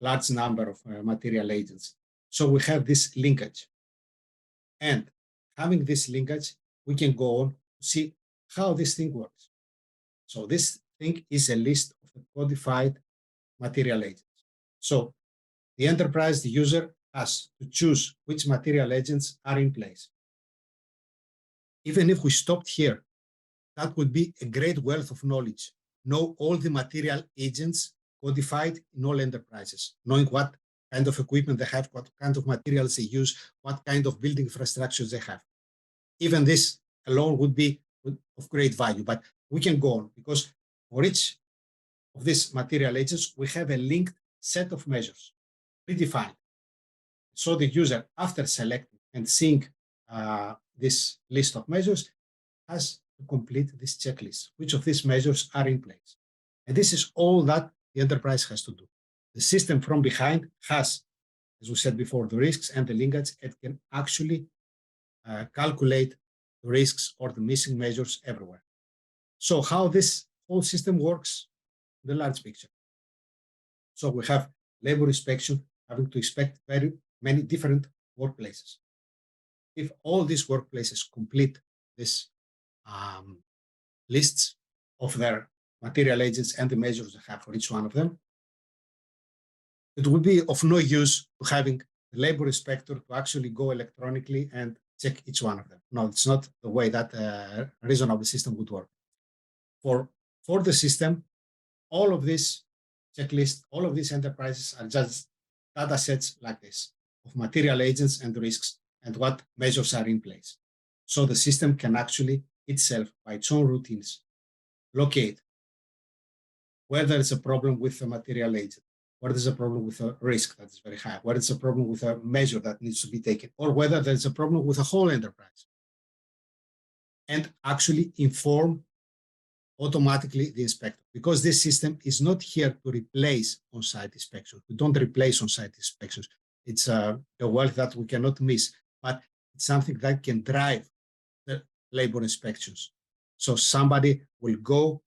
large number of material agents. So we have this linkage. And having this linkage, we can go on to see how this thing works. So this thing is a list of the codified material agents. So the enterprise, the user, has to choose which material agents are in place. Even if we stopped here, that would be a great wealth of knowledge. Know all the material agents codified in all enterprises, knowing what kind of equipment they have, what kind of materials they use, what kind of building infrastructures they have. Even this alone would be of great value, but we can go on because for each of these material agents, we have a linked set of measures predefined. So the user, after selecting and seeing this list of measures, has to complete this checklist. Which of these measures are in place? And this is all that the enterprise has to do. The system from behind has, as we said before, the risks and the linkage. It can actually calculate the risks or the missing measures everywhere. So how this whole system works, the large picture. So we have labor inspection having to inspect very many different workplaces. If all these workplaces complete this lists of their material agents and the measures they have for each one of them, it would be of no use to having the labor inspector to actually go electronically and check each one of them. No, it's not the way that a reasonable system would work. For the system, all of these checklists, all of these enterprises are just data sets like this of material agents and risks and what measures are in place. So the system can actually itself, by its own routines, locate where there is a problem with the material agent, where there's a problem with a risk that is very high, where there's a problem with a measure that needs to be taken, or whether there's a problem with a whole enterprise, and actually inform automatically the inspector, because this system is not here to replace on-site inspections. We don't replace on-site inspections. It's a wealth that we cannot miss, but it's something that can drive the labor inspections. So somebody will go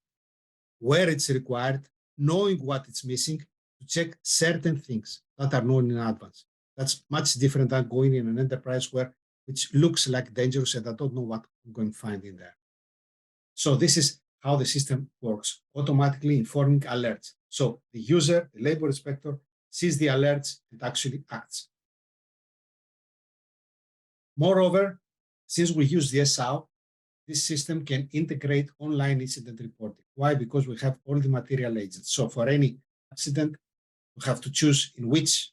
where it's required, knowing what it's missing, to check certain things that are known in advance. That's much different than going in an enterprise which looks like dangerous and I don't know what I'm going to find in there. So this is how the system works, automatically informing alerts. So the user, the labor inspector, sees the alerts and actually acts. Moreover, since we use the SAO, this system can integrate online incident reporting. Why? Because we have all the material agents. So for any accident, we have to choose in which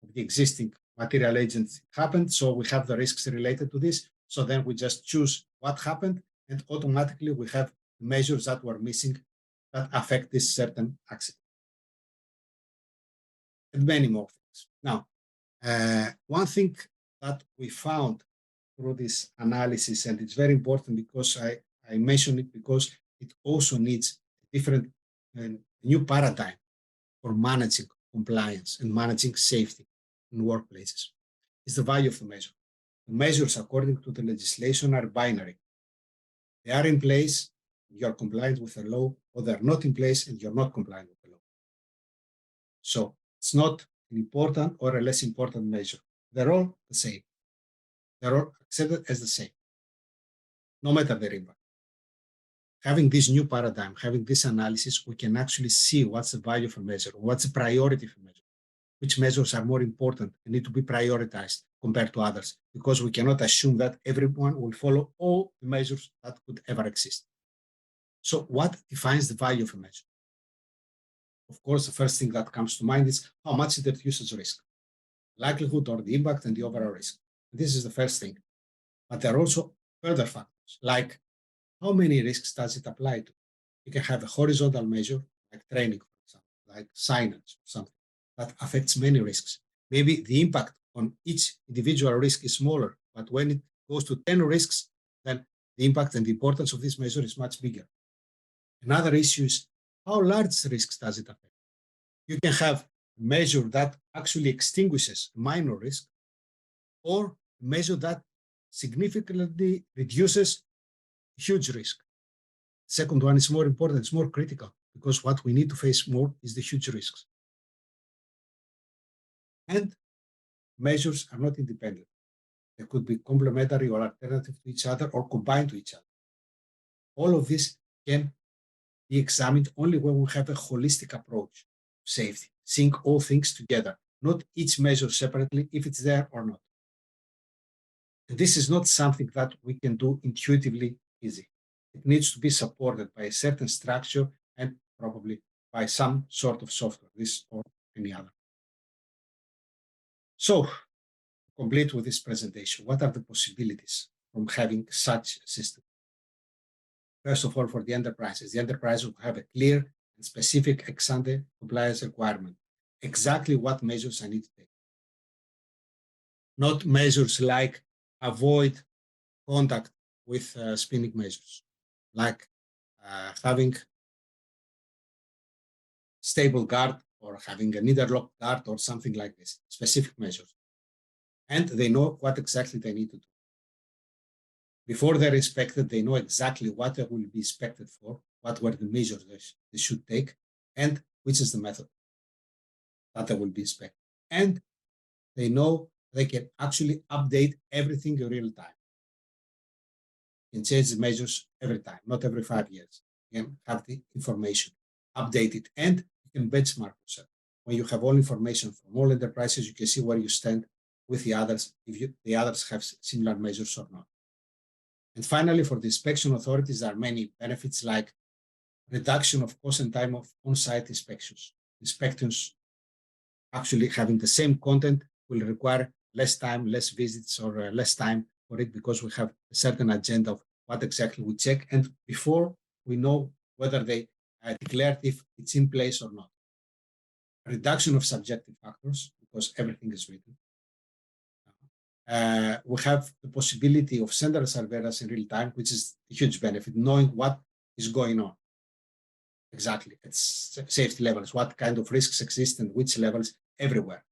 of the existing material agents it happened. So we have the risks related to this. So then we just choose what happened, and automatically we have measures that were missing that affect this certain accident. And many more things. Now, one thing that we found through this analysis, and it's very important because I mention it because it also needs a different new paradigm for managing compliance and managing safety in workplaces, is the value of the measure. The measures, according to the legislation, are binary. They are in place, you're compliant with the law, or they're not in place and you're not compliant with the law. So it's not an important or a less important measure. They're all the same. They're all accepted as the same, no matter their impact. Having this new paradigm, having this analysis, we can actually see what's the value of a measure, what's the priority of a measure, which measures are more important and need to be prioritized compared to others, because we cannot assume that everyone will follow all the measures that could ever exist. So what defines the value of a measure? Of course, the first thing that comes to mind is how much it reduces risk, likelihood or the impact and the overall risk. This is the first thing. But there are also further factors, like how many risks does it apply to? You can have a horizontal measure, like training, for example, like signage or something, that affects many risks. Maybe the impact on each individual risk is smaller, but when it goes to 10 risks, then the impact and the importance of this measure is much bigger. Another issue is how large risks does it affect? You can have a measure that actually extinguishes a minor risk, or a measure that significantly reduces huge risk. The second one is more important, it's more critical, because what we need to face more is the huge risks. And measures are not independent. They could be complementary or alternative to each other or combined to each other. All of this can be examined only when we have a holistic approach to safety, seeing all things together, not each measure separately if it's there or not. And this is not something that we can do intuitively easy. It needs to be supported by a certain structure and probably by some sort of software, this or any other. So, complete with this presentation, what are the possibilities from having such a system? First of all, for the enterprises will have a clear and specific ex-ante compliance requirement, exactly what measures I need to take. Not measures like avoid contact with spinning measures, like having stable guard or having an interlock guard or something like this, specific measures. And they know what exactly they need to do. Before they're inspected, they know exactly what they will be inspected for, what were the measures they should take, and which is the method that they will be inspected. And they know they can actually update everything in real time. You can change the measures every time, not every 5 years. You can have the information, update it, and you can benchmark yourself. When you have all information from all enterprises, you can see where you stand with the others, if the others have similar measures or not. And finally, for the inspection authorities, there are many benefits like reduction of cost and time of on-site inspections. Inspections actually having the same content will require less time, less visits, or less time for it, because we have a certain agenda of what exactly we check. And before we know whether they declared if it's in place or not. Reduction of subjective factors, because everything is written. We have the possibility of central surveillance in real time, which is a huge benefit, knowing what is going on exactly at safety levels, what kind of risks exist and which levels everywhere.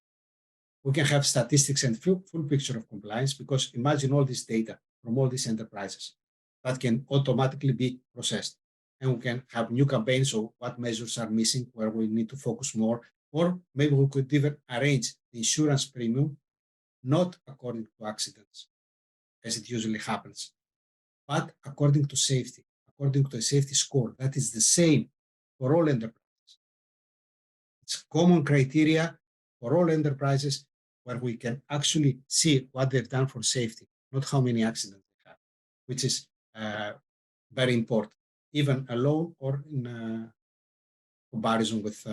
We can have statistics and full picture of compliance, because imagine all this data from all these enterprises that can automatically be processed. And we can have new campaigns of what measures are missing, where we need to focus more, or maybe we could even arrange the insurance premium not according to accidents, as it usually happens, but according to safety, according to a safety score that is the same for all enterprises. It's common criteria for all enterprises, where we can actually see what they've done for safety, not how many accidents they have, which is very important, even alone or in comparison with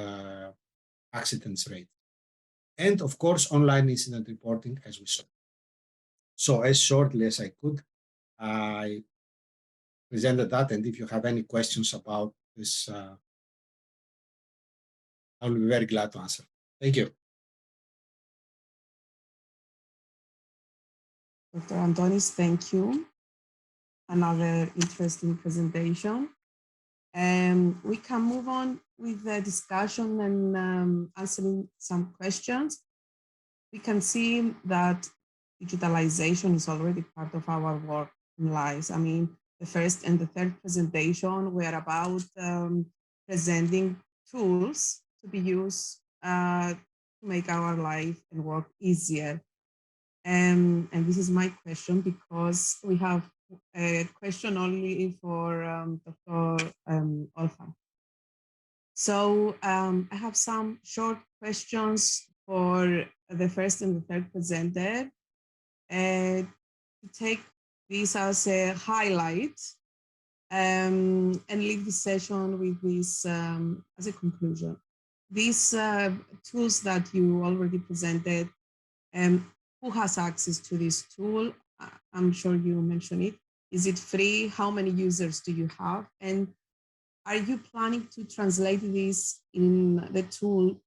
accidents rate. And of course, online incident reporting, as we saw. So as shortly as I could, I presented that, and if you have any questions about this, I will be very glad to answer. Thank you. Dr. Antonis, thank you. Another interesting presentation. We can move on with the discussion and answering some questions. We can see that digitalization is already part of our work and lives. I mean, the first and the third presentation were about presenting tools to be used to make our life and work easier. And this is my question, because we have a question only for Dr. Olfa. So I have some short questions for the first and the third presenter to take this as a highlight and leave the session with this as a conclusion. These tools that you already presented, who has access to this tool? I'm sure you mentioned it. Is it free? How many users do you have? And are you planning to translate this in the tool,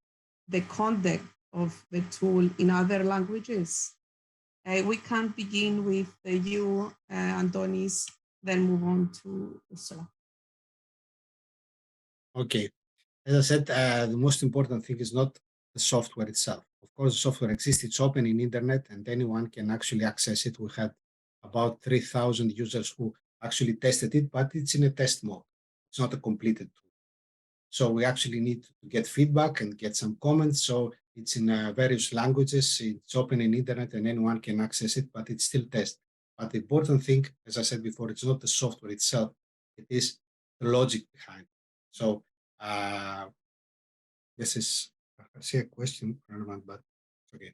the content of the tool in other languages? We can begin with you, Antonis, then move on to Ursula. Okay. As I said, the most important thing is not the software itself. Of course, the software exists, it's open in internet, and anyone can actually access it. We had about 3,000 users who actually tested it, but it's in a test mode. It's not a completed tool. So we actually need to get feedback and get some comments. So it's in various languages. It's open in internet and anyone can access it, but it's still test. But the important thing, as I said before, it's not the software itself. It is the logic behind it. So this is, I see a question relevant, but okay.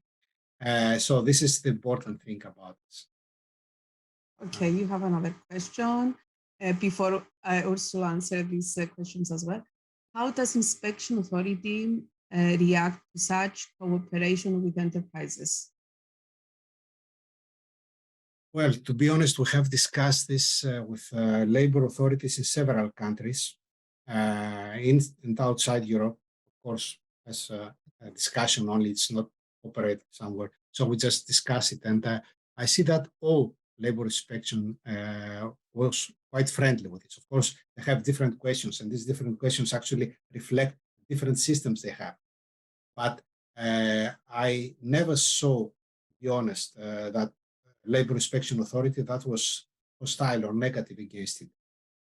So this is the important thing about this. Okay, you have another question. Before Ursula answer these questions as well. How does inspection authority react to such cooperation with enterprises? Well, to be honest, we have discussed this with labor authorities in several countries, in and outside Europe. Of course, as a discussion only, it's not operated somewhere. So we just discuss it. And I see that all labor inspection was quite friendly with it. Of course, they have different questions, and these different questions actually reflect different systems they have. But I never saw, to be honest, that labor inspection authority that was hostile or negative against it,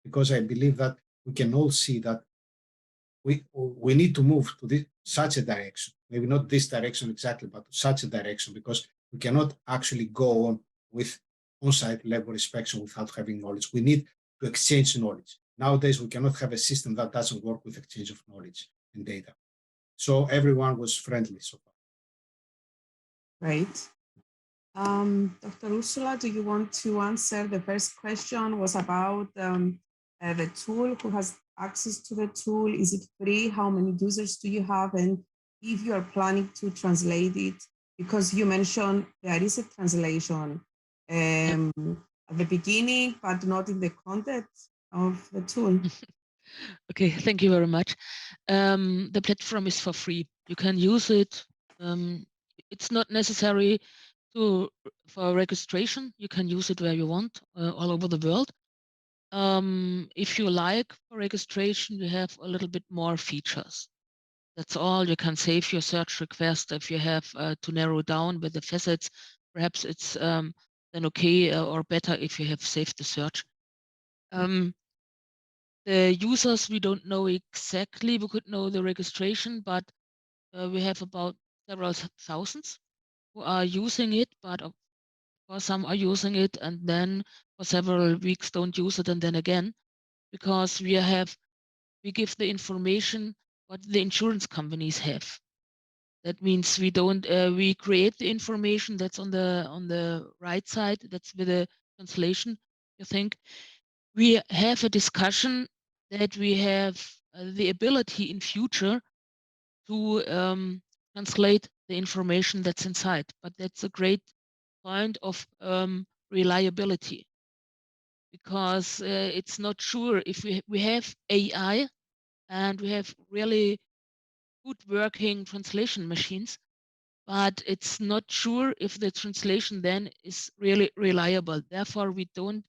because I believe that we can all see that we need to move to such a direction, maybe not this direction exactly, but such a direction, because we cannot actually go on with on-site labor inspection without having knowledge. We need to exchange knowledge. Nowadays, we cannot have a system that doesn't work with exchange of knowledge and data. So everyone was friendly so far. Great. Dr. Ursula, do you want to answer? The first question was about the tool, who has access to the tool, is it free, how many users do you have, and if you are planning to translate it, because you mentioned there is a translation at the beginning, but not in the content of the tool. Okay, thank you very much. The platform is for free. You can use it. It's not necessary for registration. You can use it where you want, all over the world. If you like, for registration, you have a little bit more features. That's all. You can save your search request if you have to narrow down with the facets. Perhaps it's then okay or better if you have saved the search. The users, we don't know exactly. We could know the registration, but we have about several thousands who are using it, but of course some are using it and then for several weeks don't use it, and then again, because we give the information what the insurance companies have. That means we don't we create the information that's on the right side. That's with the translation. You think we have a discussion that we have the ability in future to translate the information that's inside. But that's a great point of reliability. because it's not sure if we have AI and we have really good working translation machines, but it's not sure if the translation then is really reliable. Therefore, we don't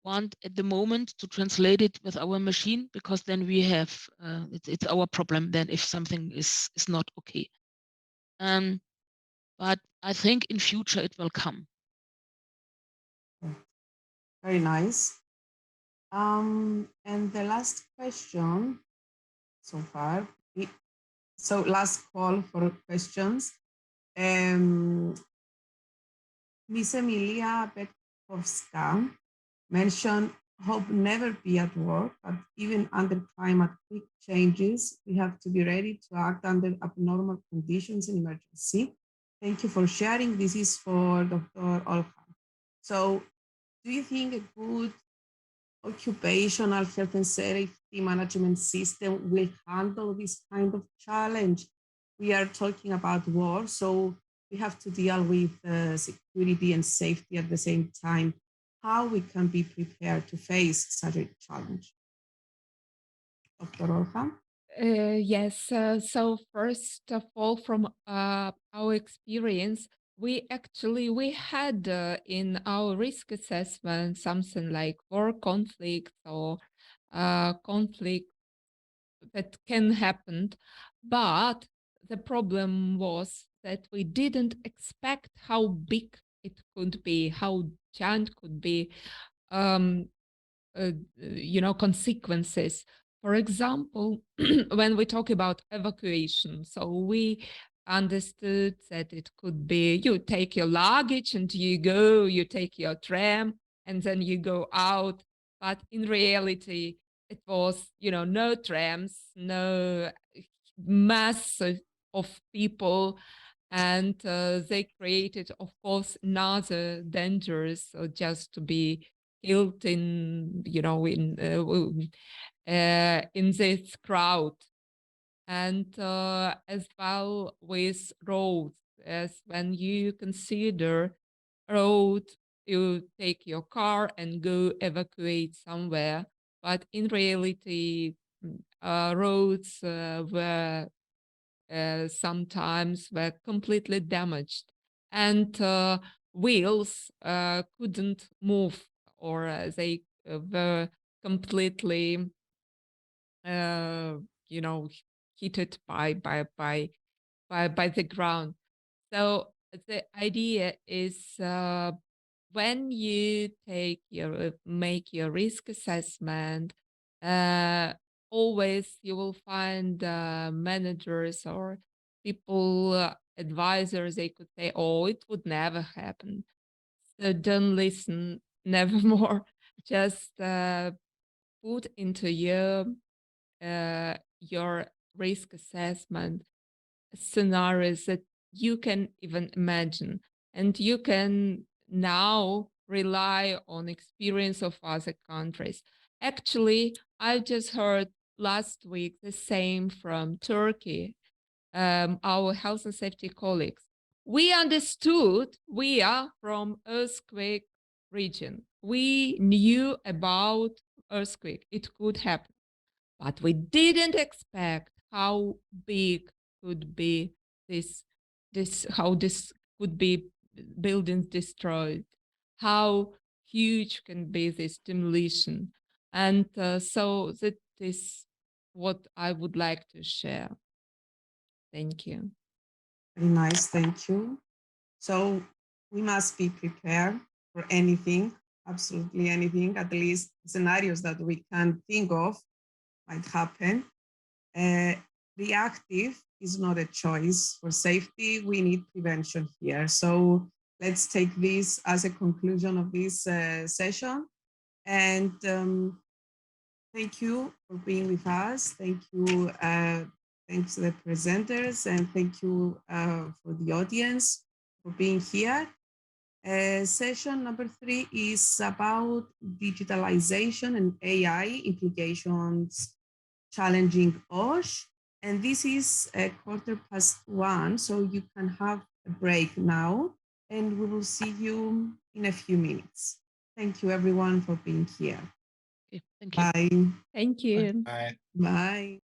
want at the moment to translate it with our machine, because then we have it's our problem then if something is not okay. But I think in future it will come. Very nice. And the last question so far. So last call for questions. Miss Emilia Petkovska mentioned hope never be at work, but even under climatic changes, we have to be ready to act under abnormal conditions in emergency. Thank you for sharing. This is for Dr. Olha. So do you think a good occupational health and safety management system will handle this kind of challenge? We are talking about war, so we have to deal with security and safety at the same time. How we can be prepared to face such a challenge? Dr. Orhan? Yes. So first of all, from our experience, we had in our risk assessment something like war conflict or conflict that can happen, but the problem was that we didn't expect how big it could be, how giant could be. Consequences. For example, when we talk about evacuation, so we understood that it could be you take your luggage and you take your tram, and then you go out. But in reality, it was, no trams, no mass of people, and they created, of course, another dangers, just to be killed in this crowd. And as well with roads, as when you consider road, you take your car and go evacuate somewhere, but in reality, roads were sometimes were completely damaged, and wheels couldn't move, or they were completely, heated by the ground. So the idea is, when you make your risk assessment, always you will find managers or people, advisors. They could say, "Oh, it would never happen." So don't listen, never more. Just put into your risk assessment scenarios that you can even imagine, and you can now rely on experience of other countries. Actually, I just heard last week the same from Turkey, our health and safety colleagues. We understood, we are from earthquake region. We knew about earthquake. It could happen. But we didn't expect how big could be how this could be buildings destroyed, how huge can be this demolition. And so that is what I would like to share. Thank you. Very nice, thank you. So we must be prepared for anything, absolutely anything, at least scenarios that we can think of might happen. Reactive is not a choice. For safety, we need prevention here. So let's take this as a conclusion of this session. And thank you for being with us. Thank you. Thanks to the presenters, and thank you for the audience for being here. Session number 3 is about digitalization and AI implications challenging OSH. And this is a 1:15, so you can have a break now, and we will see you in a few minutes. Thank you, everyone, for being here. Okay, thank you. Bye. Thank you. Bye. Bye.